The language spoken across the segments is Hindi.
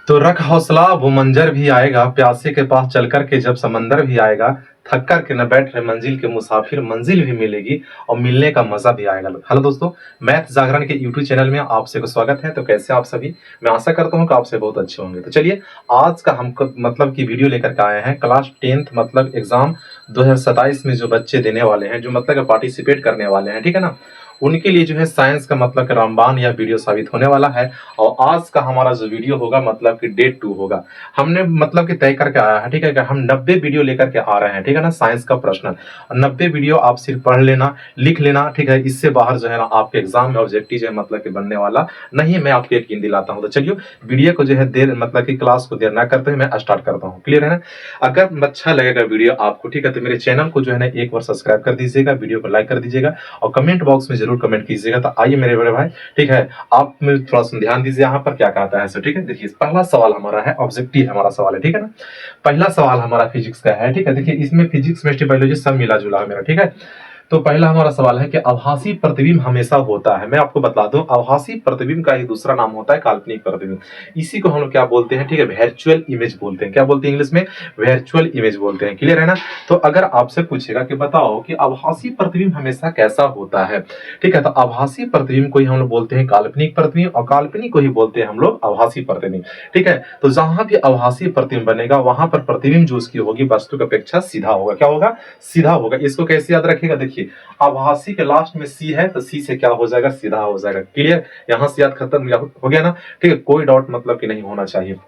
तो रख हौसला वो मंजर भी आएगा, प्यासे के पास चल कर के जब समंदर भी आएगा, थक कर के न बैठ रहे मंजिल के मुसाफिर, मंजिल भी मिलेगी और मिलने का मजा भी आएगा। हेलो दोस्तों, मैथ जागरण के यूट्यूब चैनल में आप सबको स्वागत है। तो कैसे आप सभी, मैं आशा करता हूं कि आप से बहुत अच्छे होंगे। तो चलिए आज का हम मतलब की वीडियो लेकर के आए हैं क्लास 10th मतलब एग्जाम 2027 में जो बच्चे देने वाले हैं, जो मतलब पार्टिसिपेट करने वाले हैं, ठीक है ना, उनके लिए जो है साइंस का मतलब कि रामबाण या वीडियो साबित होने वाला है। और आज का हमारा जो वीडियो होगा मतलब कि डे 2 होगा। हमने मतलब कि तय करके आया है, ठीक है, कि हम 90 वीडियो लेकर के आ रहे हैं, ठीक है ना, साइंस का प्रश्न। 90 वीडियो आप सिर्फ पढ़ लेना, लिख लेना, ठीक है। इससे बाहर जो है ना आपके एग्जाम में ऑब्जेक्टिव जो है मतलब कि बनने वाला नहीं है, मैं आपको यकीन दिलाता हूँ। तो चलिए वीडियो को जो है देर मतलब कि क्लास को देर ना करते हुए मैं स्टार्ट करता हूँ। क्लियर है ना? अगर अच्छा लगेगा वीडियो आपको, ठीक है, तो मेरे चैनल को जो है ना एक बार सब्सक्राइब कर दीजिएगा, वीडियो को लाइक कर दीजिएगा और कमेंट बॉक्स में जरूर कमेंट कीजिएगा। तो आइए मेरे बड़े भाई, ठीक है, आप में थोड़ा सा ध्यान दीजिए यहाँ पर क्या कहता है। सो ठीक है, देखिए पहला सवाल हमारा है, ऑब्जेक्टिव हमारा सवाल है, ठीक है ना। पहला सवाल हमारा फिजिक्स का है, ठीक है। देखिए इसमें फिजिक्स केमिस्ट्री बायोलॉजी सब मिला जुला है मेरा, ठीक है। तो पहला हमारा सवाल है कि आभासी प्रतिबिंब हमेशा होता है। मैं आपको बता दूं, आभासी प्रतिबिंब का ही दूसरा नाम होता है काल्पनिक प्रतिबिंब। इसी को हम लोग क्या बोलते हैं, ठीक है, वर्चुअल इमेज बोलते हैं। क्या बोलते हैं इंग्लिश में? वर्चुअल इमेज बोलते हैं। क्लियर है ना? तो अगर आपसे पूछेगा कि बताओ कि आभासी प्रतिबिंब हमेशा कैसा होता है, ठीक है, तो आभासी प्रतिबिंब को ही हम लोग बोलते हैं काल्पनिक प्रतिबिंब और काल्पनिक को ही बोलते हैं हम लोग आभासी प्रतिबिंब, ठीक है। तो जहां भी आभासी प्रतिबिंब बनेगा वहां पर प्रतिबिंब जो उसकी होगी वस्तु की अपेक्षा सीधा होगा। क्या होगा? सीधा होगा। इसको कैसे याद रखेगा? देखिए आभासी के लास्ट में सी है तो सी से क्या हो जाएगा? सीधा हो जाएगा। क्लियर? यहां से याद खत्म हो गया ना, ठीक है। कोई डाउट मतलब कि नहीं होना चाहिए।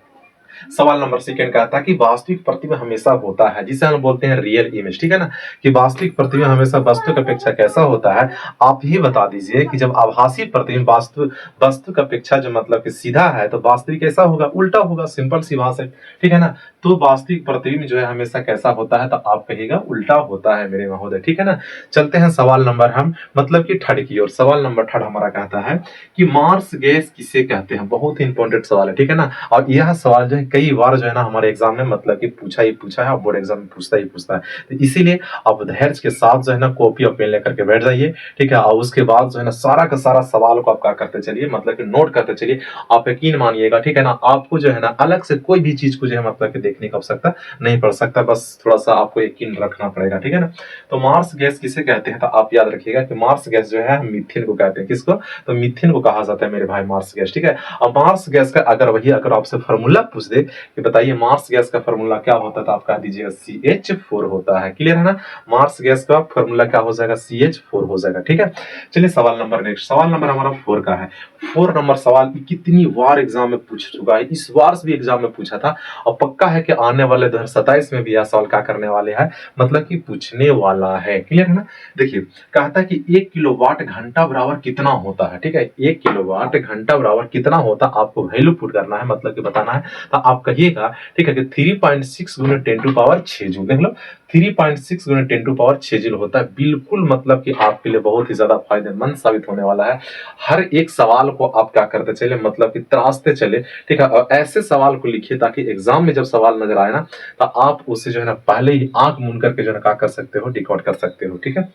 सवाल नंबर सेकंड का था कि वास्तविक प्रतिबिंब हमेशा होता है, जिसे हम बोलते हैं रियल इमेज, ठीक है ना, कि वास्तविक प्रतिबिंब हमेशा वस्तु की अपेक्षा कैसा होता है। आप ही बता दीजिए कि जब आभासी प्रतिबिंब वस्तु वस्तु की अपेक्षा जो मतलब कि सीधा है तो वास्तविक कैसा होगा? उल्टा होगा। सिंपल सी बात है, ठीक है ना। तो वास्तविक प्रतिबिंब जो है हमेशा कैसा होता है? तो आप कहिएगा उल्टा होता है मेरे महोदय, ठीक है ना। चलते हैं सवाल नंबर हम मतलब कि थर्ड की ओर। सवाल नंबर थर्ड हमारा कहता है कि मार्स गैस किसे कहते हैं। बहुत ही इंपॉर्टेंट सवाल है, ठीक है ना। और यह सवाल जो है कई बार जो है ना हमारे एग्जाम में मतलब कि पूछा ही पूछा है और बोर्ड एग्जाम में पूछता ही पूछता है। तो इसीलिए आप धैर्य के साथ जो है ना कॉपी और पेन लेकर के बैठ जाइए, ठीक है। और उसके बाद जो है ना सारा का सारा सवाल को आप क्या करते चलिए मतलब कि नोट करते चलिए। आप यकीन मानिएगा, ठीक है ना, आपको जो है ना अलग से कोई भी चीज को जो है मतलब कि देखने की आवश्यकता नहीं पड़ सकता। बस थोड़ा सा आपको यकीन रखना पड़ेगा, ठीक है ना। तो मार्स गैस किसे कहते हैं? तो आप याद रखिएगा कि मार्स गैस जो है मीथेन को कहते हैं। किसको? तो मीथेन को कहा जाता है मेरे भाई, मार्स गैस, ठीक है। अब मार्स गैस का अगर आपसे फॉर्मूला पूछ दे कि बताइए मार्स गैस का फॉर्मूला क्या होता है, तो आप कह दीजिएगा CH4 होता है। क्लियर है ना? मार्स गैस का फॉर्मूला क्या हो जाएगा? CH4 हो जाएगा, ठीक है। चलिए सवाल नंबर नेक्स्ट, सवाल नंबर हमारा 4 का है। 4 नंबर सवाल कितनी बार एग्जाम में पूछ चुका है, इस बार भी एग्जाम में पूछा था और पक्का है कि आने वाले 2027 में भी यह सवाल क्या करने वाले हैं मतलब कि पूछने वाला है। क्लियर है ना? देखिए कहता है कि 1 किलोवाट घंटा बराबर कितना होता है, ठीक है। 1 किलोवाट घंटा बराबर कितना होता है आपको वैल्यू पुट करना है मतलब कि बताना है। तो आप कहिएगा, ठीक है, कि 3.6 गुने 10⁶ जूल। देख लो 3.6 गुने 10⁶ जूल होता है। बिल्कुल मतलब कि आपके लिए बहुत ही ज्यादा फायदेमंद साबित होने वाला है। हर एक सवाल को आप क्या करते चले मतलब कि तराशते चले, ठीक है। और ऐसे सवाल को लिखिए ताकि एग्जाम में जब सवाल नजर आए ना तो आप उसे जो है ना पहले ही आंख मूंद करके जो है क्या कर सकते हो, डिकोड कर सकते हो, ठीक है।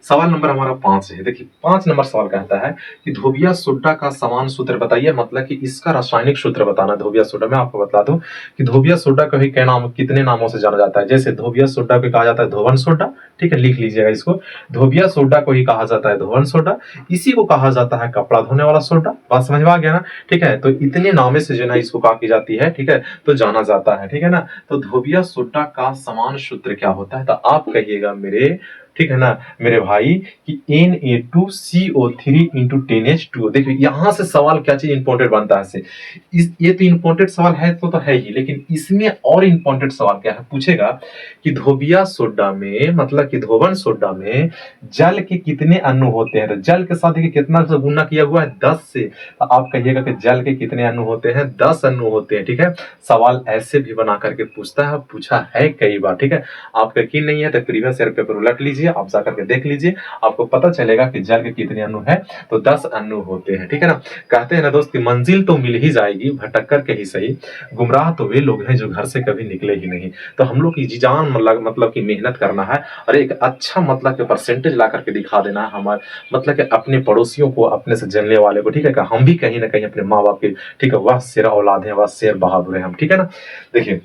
सवाल नंबर हमारा 5 है। देखिए 5 नंबर सवाल कहता है कि धोबिया सोडा का समान सूत्र बताइए, मतलब कि इसका रासायनिक सूत्र बताना। धोबिया सोडा मैं आपको बता दूं कि धोबिया सोडा को ही कई नाम कितने नामों से जाना जाता है। जैसे धोबिया सोडा को कहा जाता है धोवन सोडा, ठीक है, लिख लीजिएगा इसको। धोबिया सोडा को ही कहा जाता है धोवन सोडा, इसी को कहा जाता है कपड़ा धोने वाला सोडा। बात समझ में आ गया ना? ठीक है, तो इतने नामे से जो है इसको कहा की जाती है, ठीक है, तो जाना जाता है, ठीक है ना। तो धोबिया सोडा का समान सूत्र क्या होता है? तो आप कहिएगा मेरे, ठीक है ना मेरे भाई, कि Na2CO3 इंटू 10H2O। देखिए यहां से सवाल क्या चीज इंपॉर्टेंट बनता है। ये तो इंपॉर्टेंट सवाल है तो है ही, लेकिन इसमें और इंपॉर्टेंट सवाल क्या है पूछेगा कि धोबिया सोडा में मतलब कि धोवन सोडा में जल के कितने अणु होते हैं। तो जल के साथ कितना से गुना किया हुआ है? 10 से। तो आप कहिएगा कि जल के कितने अणु होते हैं? 10 अणु होते हैं, ठीक है। सवाल ऐसे भी बना करके पूछता है, पूछा है कई बार, ठीक है। आपका यकीन नहीं है तो प्रीवियस ईयर पेपर उलट लीजिए, लीजिए, आप जाकर के देख लीजिए, आपको पता चलेगा कि जल के कितने अणु है, तो 10 अणु होते हैं, ठीक है ना। कहते हैं ना दोस्त कि मंजिल तो मिल ही जाएगी, भटक कर के ही सही, गुमराह तो वे लोग हैं जो घर से कभी निकले ही नहीं। तो हम लोग की जी जान मतलब की मेहनत करना है और एक अच्छा मतलब के परसेंटेज ला करके दिखा देना है हमारे, मतलब कि अपने पड़ोसियों को, अपने से जलने वाले को, ठीक है, कि हम भी कहीं ना कहीं अपने माँ बाप के, ठीक है, वह शेर औलाद है, वह शेर बहादुर है हम, ठीक है ना। देखिए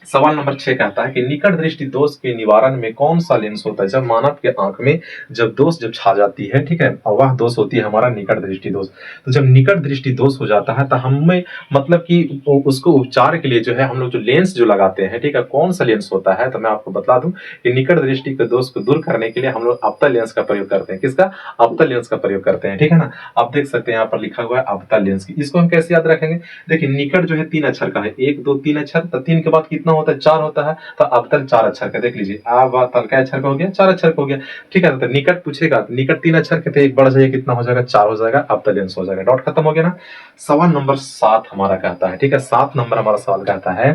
सवाल नंबर 6 कहता है कि निकट दृष्टि दोष के निवारण में कौन सा लेंस होता है। जब मानव के आंख में जब छा जाती है, ठीक है, और वह दोष होती है हमारा निकट दृष्टि दोष। तो जब निकट दृष्टि दोष हो जाता है तो हमें मतलब कि उसको उपचार के लिए जो है हम लोग जो लेंस जो लगाते हैं, ठीक है, कौन सा लेंस होता है, तो मैं आपको बता दूं कि निकट दृष्टि के दोष को दूर करने के लिए हम लोग अवतल लेंस का प्रयोग करते हैं। किसका? अवतल लेंस का प्रयोग करते हैं, ठीक है ना। आप देख सकते हैं यहाँ पर लिखा हुआ है अवतल लेंस की। इसको हम कैसे याद रखेंगे? देखिए निकट जो है 3 अक्षर का है, 1 2 3 अक्षर, तो 3 के बाद कितना होता है? 4 होता है। तो अवतल 4 अक्षर का, देख लीजिए अवतल का अक्षर का हो गया, 4 अक्षर का हो गया, ठीक है। तो निकट पूछेगा, निकट 3 अक्षर के थे, एक बढ़ जाइए, कितना हो जाएगा? 4 हो जाएगा, अवतल लेंस हो जाएगा। डॉट खत्म हो गया ना। सवाल नंबर 7 हमारा कहता है, ठीक है, 7 नंबर हमारा सवाल कहता है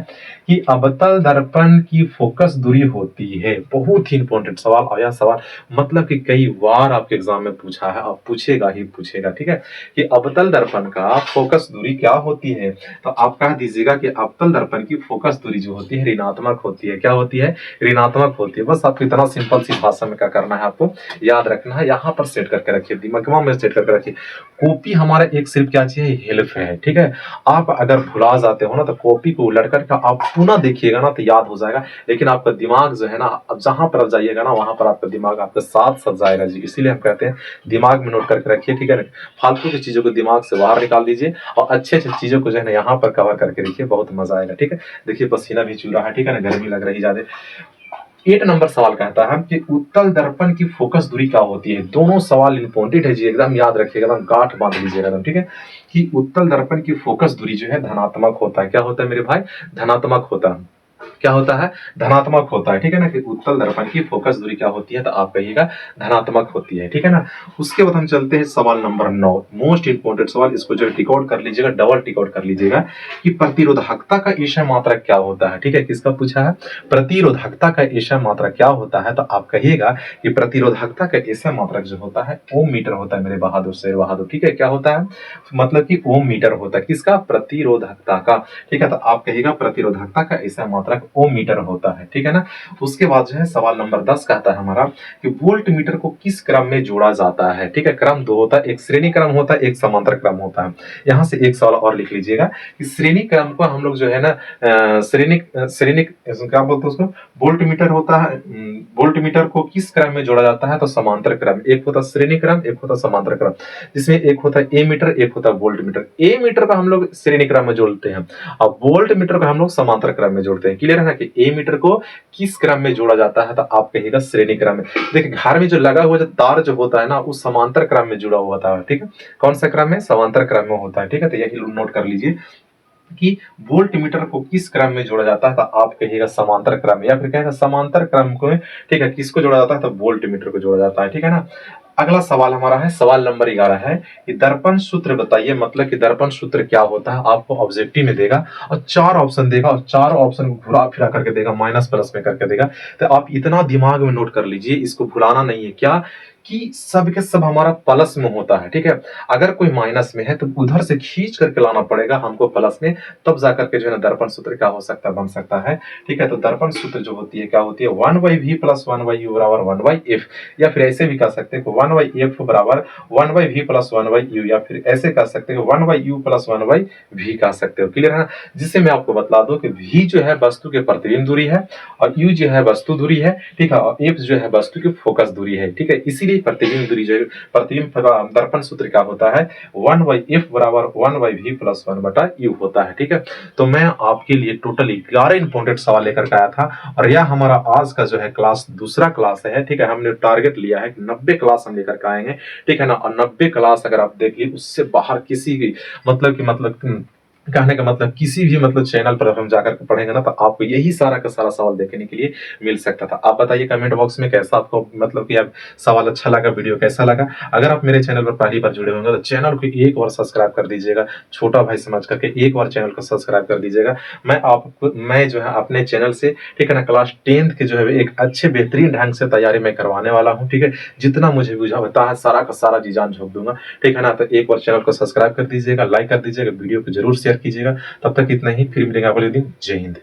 कि अवतल दर्पण की फोकस दूरी होती है। बहुत ही इंपॉर्टेंट सवाल, और यह सवाल मतलब कि कई बार आपके एग्जाम में पूछा है और पूछेगा ही पूछेगा, ठीक है, कि अवतल दर्पण का फोकस दूरी क्या होती है। तो आप कह दीजिएगा कि अवतल दर्पण की फोकस दूरी जो होती है ऋणात्मक होती है। क्या होती है? ऋणात्मक होती है। बस आपको इतना सिंपल सी भाषा में क्या करना है, आपको याद रखना है, यहाँ पर सेट करके रखिए, दिमाग में सेट करके रखिए। कॉपी हमारा एक सिर्फ क्या चाहिए? हेल्प है, ठीक है। आप अगर भुला जाते हो ना तो कॉपी को उलट करके आप पुनः देखिएगा ना तो याद हो जाएगा, लेकिन आपका दिमाग जो है ना, अब जहां पर जाइएगा ना वहां पर आपका दिमाग आपके साथ साथ जाएगा जी। इसीलिए हम कहते हैं दिमाग में नोट करके रखिए, ठीक है। फालतू की चीजों को दिमाग से बाहर निकाल दीजिए और अच्छे अच्छे चीजों को जो है ना यहाँ पर कवर करके रखिए, बहुत मजा आएगा, ठीक है। देखिए पसीना भी चू रहा है, ठीक है ना, गर्मी लग रही ज्यादा। 8 नंबर सवाल कहता है कि उत्तल दर्पण की फोकस दूरी क्या होती है। दोनों सवाल इंपॉर्टेंट है जी, एकदम याद रखिएगा, एकदम गांठ बांध लीजिएगा एकदम, ठीक है, कि उत्तल दर्पण की फोकस दूरी जो है धनात्मक होता है। क्या होता है मेरे भाई? धनात्मक होता है। क्या होता है? धनात्मक होता है, ठीक है ना। कि उत्तल दर्पण की फोकस दूरी क्या होती है, तो आप कहिएगा धनात्मक होती है, ठीक है ना। उसके बाद हम चलते हैं सवाल नंबर 9, मोस्ट इंपोर्टेंट सवाल, इसको जो टिक आउट कर लीजिएगा, डबल टिक आउट कर लीजिएगा, कि प्रतिरोधकता का ईशा मात्रक क्या होता है, ठीक है। किसका पूछा है? प्रतिरोधकता का ईशा मात्रक क्या होता है, तो आप कहिएगा कि प्रतिरोधकता का ईशा मात्रक जो होता है ओम मीटर होता है मेरे बहादुर शेर बहादुर, ठीक है। क्या होता है? मतलब कि ओम मीटर होता है। किसका? प्रतिरोधकता का, ठीक है। तो आप कहिएगा प्रतिरोधकता का ईशा मात्रक ओम मीटर होता है, ठीक है ना। उसके बाद जो है सवाल नंबर 10 कहता है हमारा कि वोल्ट मीटर को किस क्रम में जोड़ा जाता है, ठीक है। क्रम दो होता है, एक श्रेणी क्रम होता है, एक समांतर क्रम होता है। यहां से एक सवाल और लिख लीजिएगा कि श्रेणी क्रम को हम लोग जो है ना श्रेणी श्रेणी क्या बोलते हैं उसको? वोल्ट मीटर होता है। वोल्ट मीटर को किस क्रम में जोड़ा जाता है, तो समांतर क्रम। एक होता है श्रेणी क्रम, एक होता है समांतर क्रम, जिसमें एक होता है ए मीटर, एक होता है वोल्ट मीटर। ए मीटर का हम लोग श्रेणी क्रम में जोड़ते हैं और वोल्ट मीटर को हम लोग समांतर क्रम में जोड़ते हैं। क्लियर है ना कि ए मीटर को किस क्रम में जोड़ा जाता है, तो आप कहिएगा श्रेणी क्रम में। देखिए घर में जो लगा हुआ जो तार जो होता है ना, उस समांतर क्रम में जुड़ा हुआ था, ठीक है। कौन सा क्रम में? समांतर क्रम में होता है, ठीक है। तो यही नोट कर लीजिए कि वोल्ट मीटर को किस क्रम में जोड़ा जाता है, तो आप कहिएगा समांतर क्रम में, या फिर कहेगा समांतर क्रम को, ठीक है, किसको जोड़ा जाता है, तो वोल्ट मीटर को जोड़ा जाता है, ठीक है ना। अगला सवाल हमारा है सवाल नंबर 11 है कि दर्पण सूत्र बताइए। मतलब कि दर्पण सूत्र क्या होता है, आपको ऑब्जेक्टिव में देगा और 4 ऑप्शन देगा और 4 ऑप्शन को घुरा फिरा करके देगा, माइनस प्लस में करके देगा। तो आप इतना दिमाग में नोट कर लीजिए, इसको भुलाना नहीं है, क्या कि सब के सब हमारा प्लस में होता है, ठीक है। अगर कोई माइनस में है तो उधर से खींच करके लाना पड़ेगा हमको प्लस में, तब जाकर के जो है ना दर्पण सूत्र क्या हो सकता है, बन सकता है, ठीक है। तो दर्पण सूत्र जो होती है क्या होती है? 1/v + 1/u बराबर 1/f, या फिर ऐसे भी कह सकते हैं 1/f बराबर 1/v + 1/u, या फिर ऐसे कह सकते हैं 1/u + 1/v कह सकते हो। क्लियर है ना। जिससे मैं आपको बता दूं कि v जो है वस्तु के प्रतिबिंब दूरी है और u जो है वस्तु दूरी है, ठीक है, और f जो है वस्तु की फोकस दूरी है, ठीक है। इसीलिए प्रतिबिंब दूरी जो है, प्रतिबिंब दर्पण सूत्र क्या होता है? 1/f बराबर 1/v + 1/u होता है, ठीक है। तो मैं आपके लिए टोटल 11 इंपॉर्टेंट सवाल लेकर के आया था और यह हमारा आज का जो है क्लास दूसरा क्लास है, ठीक है। हमने टारगेट लिया है 90 क्लास हम लेकर के आएंगे, ठीक है ना। और 90 क्लास अगर आप देखिए उससे बाहर किसी भी मतलब कहने का मतलब किसी भी मतलब चैनल पर हम जाकर के पढ़ेंगे ना तो आपको यही सारा का सारा सवाल देखने के लिए मिल सकता था। आप बताइए कमेंट बॉक्स में कैसा आपको मतलब कि आप सवाल अच्छा लगा, वीडियो कैसा लगा। अगर आप मेरे चैनल पर पहली बार जुड़े होंगे तो चैनल को एक बार सब्सक्राइब कर दीजिएगा, छोटा भाई समझ करके एक बार चैनल को सब्सक्राइब कर दीजिएगा। मैं जो है अपने चैनल से, ठीक है ना, क्लास 10th के जो है एक अच्छे बेहतरीन ढंग से तैयारी मैं करवाने वाला हूँ, ठीक है। जितना मुझे बुझा होता है सारा का सारा जी जान झोंक दूंगा, ठीक है ना। तो एक बार चैनल को सब्सक्राइब कर दीजिएगा, लाइक कर दीजिएगा, वीडियो को जरूर शेयर कीजिएगा। तब तक इतना ही, फिर मिलेंगे अगले दिन। जय हिंद।